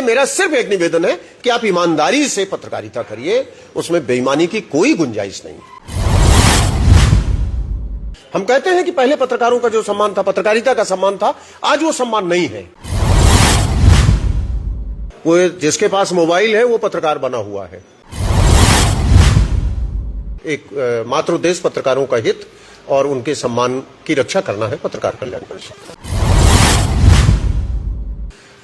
मेरा सिर्फ एक निवेदन है कि आप ईमानदारी से पत्रकारिता करिए, उसमें बेईमानी की कोई गुंजाइश नहीं। हम कहते हैं कि पहले पत्रकारों का जो सम्मान था, पत्रकारिता का सम्मान था, आज वो सम्मान नहीं है। वो जिसके पास मोबाइल है वो पत्रकार बना हुआ है। एक मात्र उद्देश्य पत्रकारों का हित और उनके सम्मान की रक्षा करना है पत्रकार कल्याण परिषद।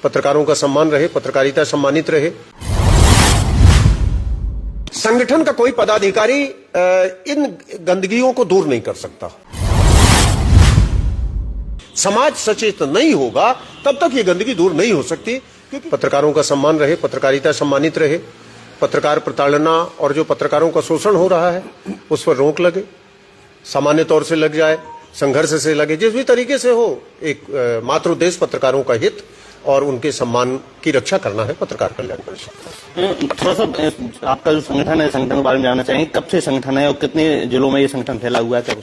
पत्रकारों का सम्मान रहे, पत्रकारिता सम्मानित रहे। संगठन का कोई पदाधिकारी इन गंदगियों को दूर नहीं कर सकता। समाज सचेत नहीं होगा तब तक ये गंदगी दूर नहीं हो सकती, क्योंकि पत्रकारों का सम्मान रहे, पत्रकारिता सम्मानित रहे। पत्रकार प्रताड़ना और जो पत्रकारों का शोषण हो रहा है उस पर रोक लगे, सामान्य तौर से लग जाए, संघर्ष से लगे, जिस भी तरीके से हो। एक मात्र उद्देश्य पत्रकारों का हित और उनके सम्मान की रक्षा करना है पत्रकार कल्याण परिषद। थोड़ा सा आपका जो संगठन है, संगठन के बारे में जानना चाहिए। कब से संगठन है और कितने जिलों में ये संगठन फैला हुआ है? क्या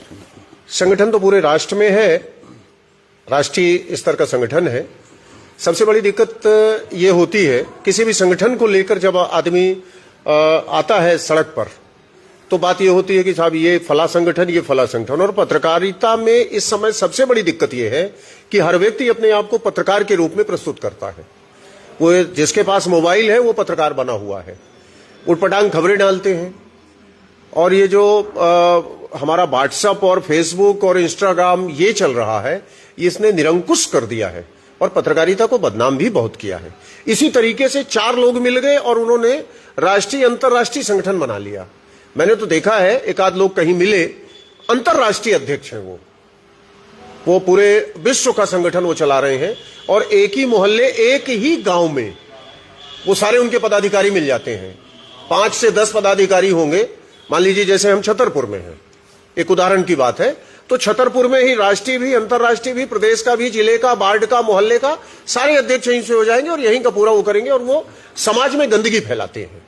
संगठन तो पूरे राष्ट्र में है, राष्ट्रीय स्तर का संगठन है। सबसे बड़ी दिक्कत ये होती है किसी भी संगठन को लेकर जब आदमी आता है सड़क पर, तो बात ये होती है कि साहब ये फला संगठन, ये फला संगठन। और पत्रकारिता में इस समय सबसे बड़ी दिक्कत ये है कि हर व्यक्ति अपने आप को पत्रकार के रूप में प्रस्तुत करता है। वो जिसके पास मोबाइल है वो पत्रकार बना हुआ है, उटपटांग खबरें डालते हैं। और ये जो हमारा व्हाट्सएप और फेसबुक और इंस्टाग्राम ये चल रहा है, इसने निरंकुश कर दिया है और पत्रकारिता को बदनाम भी बहुत किया है। इसी तरीके से चार लोग मिल गए और उन्होंने राष्ट्रीय अंतर्राष्ट्रीय संगठन बना लिया। मैंने तो देखा है एक आध लोग कहीं मिले, अंतर्राष्ट्रीय अध्यक्ष हैं वो पूरे विश्व का संगठन वो चला रहे हैं। और एक ही मोहल्ले, एक ही गांव में वो सारे उनके पदाधिकारी मिल जाते हैं। 5 से 10 पदाधिकारी होंगे। मान लीजिए जैसे हम छतरपुर में हैं, एक उदाहरण की बात है, तो छतरपुर में ही राष्ट्रीय भी, अंतर्राष्ट्रीय भी, प्रदेश का भी, जिले का, वार्ड का, मोहल्ले का, सारे अध्यक्ष यहीं से हो जाएंगे और यहीं का पूरा वो करेंगे। और वो समाज में गंदगी फैलाते हैं,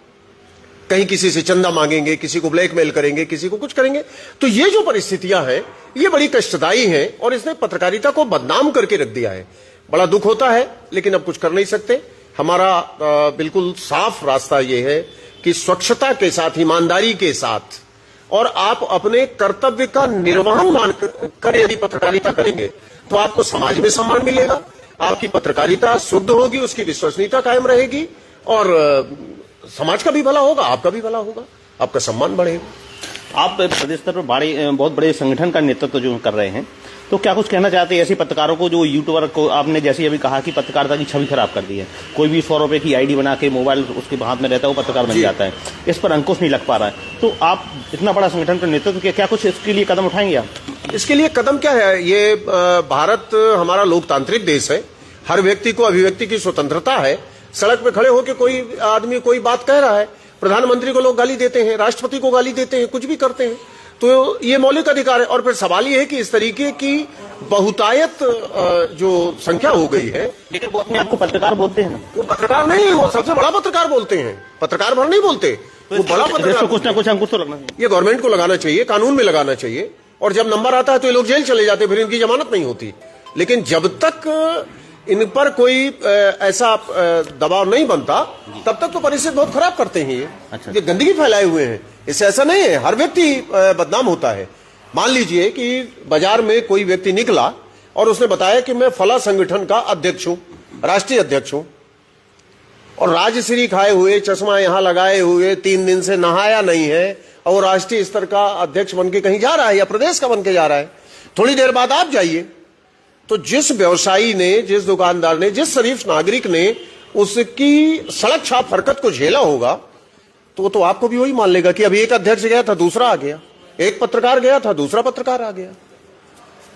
कहीं किसी से चंदा मांगेंगे, किसी को ब्लैकमेल करेंगे, किसी को कुछ करेंगे। तो ये जो परिस्थितियां हैं ये बड़ी कष्टदायी हैं और इसने पत्रकारिता को बदनाम करके रख दिया है। बड़ा दुख होता है, लेकिन अब कुछ कर नहीं सकते। हमारा बिल्कुल साफ रास्ता ये है कि स्वच्छता के साथ, ईमानदारी के साथ और आप अपने कर्तव्य का निर्वहन मानकर यदि पत्रकारिता करेंगे तो आपको समाज में सम्मान मिलेगा, आपकी पत्रकारिता शुद्ध होगी, उसकी विश्वसनीयता कायम रहेगी और समाज का भी भला होगा, आपका भी भला होगा, आपका सम्मान बढ़ेगा। आप प्रदेश स्तर पर बहुत बड़े संगठन का नेतृत्व जो कर रहे हैं, तो क्या कुछ कहना चाहते हैं ऐसे पत्रकारों को जो यूट्यूबर को आपने जैसे अभी कहा कि पत्रकारिता की छवि खराब कर दी है? कोई भी 100 रुपए की आईडी बना के मोबाइल उसके हाथ में रहता है, वो पत्रकार बन जाता है। इस पर अंकुश नहीं लग पा रहा है। तो आप इतना बड़ा संगठन का नेतृत्व किया, क्या कुछ इसके लिए कदम उठाएंगे आप? इसके लिए कदम क्या है? ये भारत हमारा लोकतांत्रिक देश है, हर व्यक्ति को अभिव्यक्ति की स्वतंत्रता है। सड़क पे खड़े होकर कोई आदमी कोई बात कह रहा है, प्रधानमंत्री को लोग गाली देते हैं, राष्ट्रपति को गाली देते हैं, कुछ भी करते हैं, तो ये मौलिक अधिकार है। और फिर सवाल ये है कि इस तरीके की बहुतायत जो संख्या हो गई है, लेकिन वो अपने आपको पत्रकार बोलते हैं। वो पत्रकार नहीं, वो सबसे बड़ा पत्रकार बोलते हैं, पत्रकार भर नहीं बोलते, वो बड़ा पत्रकार। कुछ ना कुछ अंकुश तो लगना चाहिए, ये गवर्नमेंट को लगाना चाहिए, कानून में लगाना चाहिए। और जब नंबर आता है तो ये लोग जेल चले जाते, फिर इनकी जमानत नहीं होती। लेकिन जब तक इन पर कोई ऐसा दबाव नहीं बनता तब तक तो परिस्थिति बहुत खराब करते हैं ये। अच्छा। ये गंदगी फैलाए हुए हैं, इससे ऐसा नहीं है, हर व्यक्ति बदनाम होता है। मान लीजिए कि बाजार में कोई व्यक्ति निकला और उसने बताया कि मैं फला संगठन का अध्यक्ष हूं, राष्ट्रीय अध्यक्ष हूं, और राजश्री खाए हुए, चश्मा यहां लगाए हुए, 3 दिन से नहाया नहीं है और राष्ट्रीय स्तर का अध्यक्ष बन के कहीं जा रहा है या प्रदेश का बन के जा रहा है। थोड़ी देर बाद आप जाइए तो जिस व्यवसायी ने, जिस दुकानदार ने, जिस शरीफ नागरिक ने उसकी सड़क छाप हरकत को झेला होगा, तो आपको भी वही मान लेगा कि अभी एक अध्यक्ष गया था, दूसरा आ गया, एक पत्रकार गया था, दूसरा पत्रकार आ गया।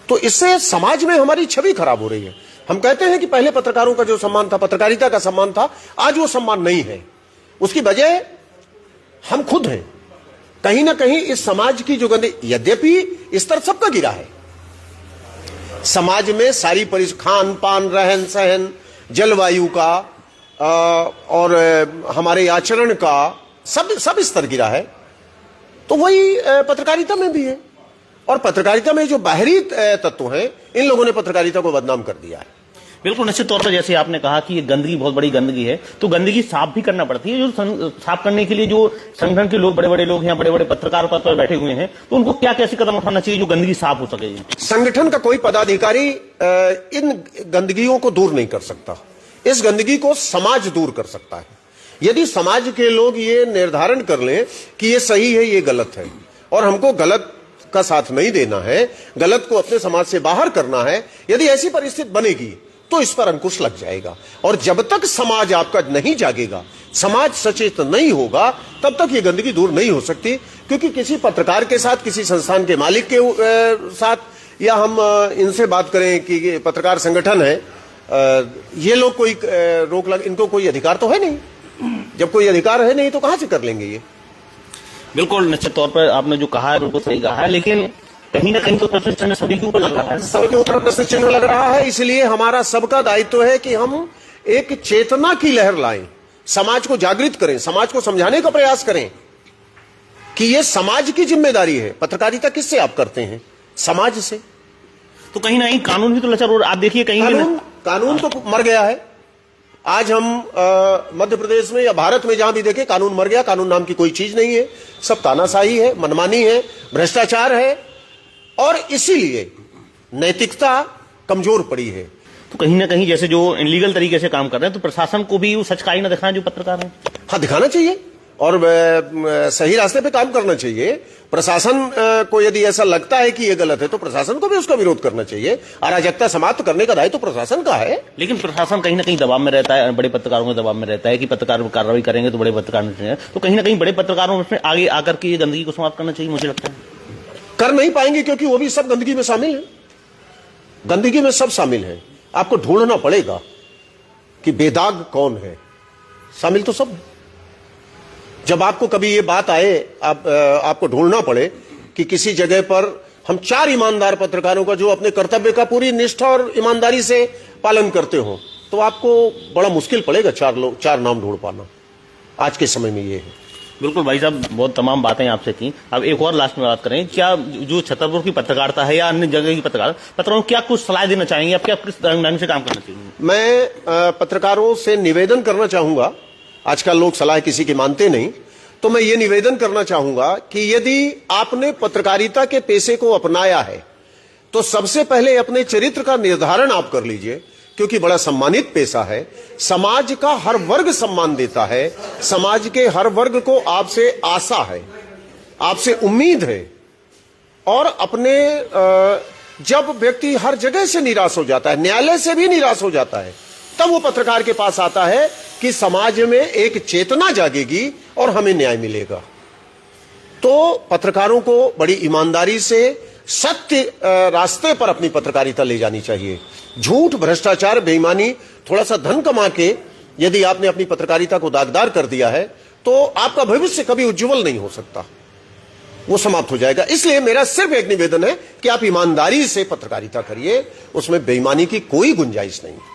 तो इससे समाज में हमारी छवि खराब हो रही है। हम कहते हैं कि पहले पत्रकारों का जो सम्मान था, पत्रकारिता का सम्मान था, आज वो सम्मान नहीं है। उसकी वजह हम खुद हैं। कहीं ना कहीं इस समाज की जो गंदगी, यद्यपि स्तर सबका गिरा है, समाज में सारी खान पान, रहन सहन, जलवायु का और हमारे आचरण का सब स्तर गिरा है, तो वही पत्रकारिता में भी है। और पत्रकारिता में जो बाहरी तत्व हैं, इन लोगों ने पत्रकारिता को बदनाम कर दिया है। बिल्कुल निश्चित तौर पर जैसे आपने कहा कि ये गंदगी बहुत बड़ी गंदगी है, तो गंदगी साफ भी करना पड़ती है। जो साफ करने के लिए जो संगठन के लोग, बड़े बड़े लोग हैं, बड़े बड़े पत्रकार पद पर बैठे हुए हैं, तो उनको क्या कैसे कदम उठाना चाहिए जो गंदगी साफ हो सके? संगठन का कोई पदाधिकारी इन गंदगियों को दूर नहीं कर सकता। इस गंदगी को समाज दूर कर सकता है। यदि समाज के लोग ये निर्धारण कर लें कि ये सही है, ये गलत है, और हमको गलत का साथ नहीं देना है, गलत को अपने समाज से बाहर करना है, यदि ऐसी परिस्थिति बनेगी तो इस पर अंकुश लग जाएगा। और जब तक समाज आपका नहीं जागेगा, समाज सचेत नहीं होगा, तब तक ये गंदगी दूर नहीं हो सकती। क्योंकि किसी पत्रकार के साथ, किसी संस्थान के मालिक के साथ, या हम इनसे बात करें कि पत्रकार संगठन है, ये लोग कोई रोक लग, इनको कोई अधिकार तो है नहीं। जब कोई अधिकार है नहीं तो कहां से कर लेंगे ये? बिल्कुल निश्चित तौर पर आपने जो कहा है बिल्कुल सही कहा है, लेकिन कहीं ना कहीं तो प्रश्न चिन्ह सभी के ऊपर लग रहा है। सबके ऊपर प्रश्न चिन्ह लग रहा है। इसलिए हमारा सबका दायित्व है कि हम एक चेतना की लहर लाएं, समाज को जागृत करें, समाज को समझाने का प्रयास करें कि यह समाज की जिम्मेदारी है। पत्रकारिता किससे आप करते हैं? समाज से। तो कहीं ना कहीं कानून भी तो लचर हो रहा है। आप देखिए कहीं कानून तो मर गया है। आज हम मध्य प्रदेश में या भारत में जहां भी देखें, कानून मर गया। कानून नाम की कोई चीज नहीं है। सब तानाशाही है, मनमानी है, भ्रष्टाचार है, और इसीलिए नैतिकता कमजोर पड़ी है। तो कहीं ना कहीं जैसे जो इनलीगल तरीके से काम कर रहे हैं, तो प्रशासन को भी वो सच का ही ना दिखाएं जो पत्रकार हैं। हाँ, दिखाना चाहिए और सही रास्ते पे काम करना चाहिए। प्रशासन को यदि ऐसा लगता है कि ये गलत है तो प्रशासन को भी उसका विरोध करना चाहिए। अराजकता समाप्त करने का दायित्व तो प्रशासन का है। लेकिन प्रशासन कहीं ना कहीं दबाव में रहता है, बड़े पत्रकारों के दबाव में रहता है कि पत्रकार कार्रवाई करेंगे तो बड़े पत्रकार नहीं। तो कहीं ना कहीं बड़े पत्रकारों में आगे आकर के ये गंदगी को समाप्त करना चाहिए, मुझे लगता है। कर नहीं पाएंगे क्योंकि वो भी सब गंदगी में शामिल है। गंदगी में सब शामिल है। आपको ढूंढना पड़ेगा कि बेदाग कौन है। शामिल तो सब है। जब आपको कभी ये बात आए, आपको ढूंढना पड़े कि किसी जगह पर हम 4 ईमानदार पत्रकारों का जो अपने कर्तव्य का पूरी निष्ठा और ईमानदारी से पालन करते हो, तो आपको बड़ा मुश्किल पड़ेगा 4 नाम ढूंढ पाना। आज के समय में ये है। बिल्कुल भाई साहब, बहुत तमाम बातें आपसे की। अब एक और लास्ट में बात करें, क्या जो छतरपुर की पत्रकारिता है या अन्य जगह की पत्रकारों को क्या कुछ सलाह देना चाहेंगे? आप क्या किस ढंग से काम करना चाहिए? मैं पत्रकारों से निवेदन करना चाहूंगा। आजकल लोग सलाह किसी की मानते नहीं, तो मैं ये निवेदन करना चाहूंगा कि यदि आपने पत्रकारिता के पेशे को अपनाया है तो सबसे पहले अपने चरित्र का निर्धारण आप कर लीजिए, क्योंकि बड़ा सम्मानित पेशा है। समाज का हर वर्ग सम्मान देता है। समाज के हर वर्ग को आपसे आशा है, आपसे उम्मीद है। और अपने जब व्यक्ति हर जगह से निराश हो जाता है, न्यायालय से भी निराश हो जाता है, तब वो पत्रकार के पास आता है कि समाज में एक चेतना जागेगी और हमें न्याय मिलेगा। तो पत्रकारों को बड़ी ईमानदारी से सत्य रास्ते पर अपनी पत्रकारिता ले जानी चाहिए। झूठ, भ्रष्टाचार, बेईमानी, थोड़ा सा धन कमा के यदि आपने अपनी पत्रकारिता को दागदार कर दिया है तो आपका भविष्य कभी उज्जवल नहीं हो सकता, वो समाप्त हो जाएगा। इसलिए मेरा सिर्फ एक निवेदन है कि आप ईमानदारी से पत्रकारिता करिए, उसमें बेईमानी की कोई गुंजाइश नहीं।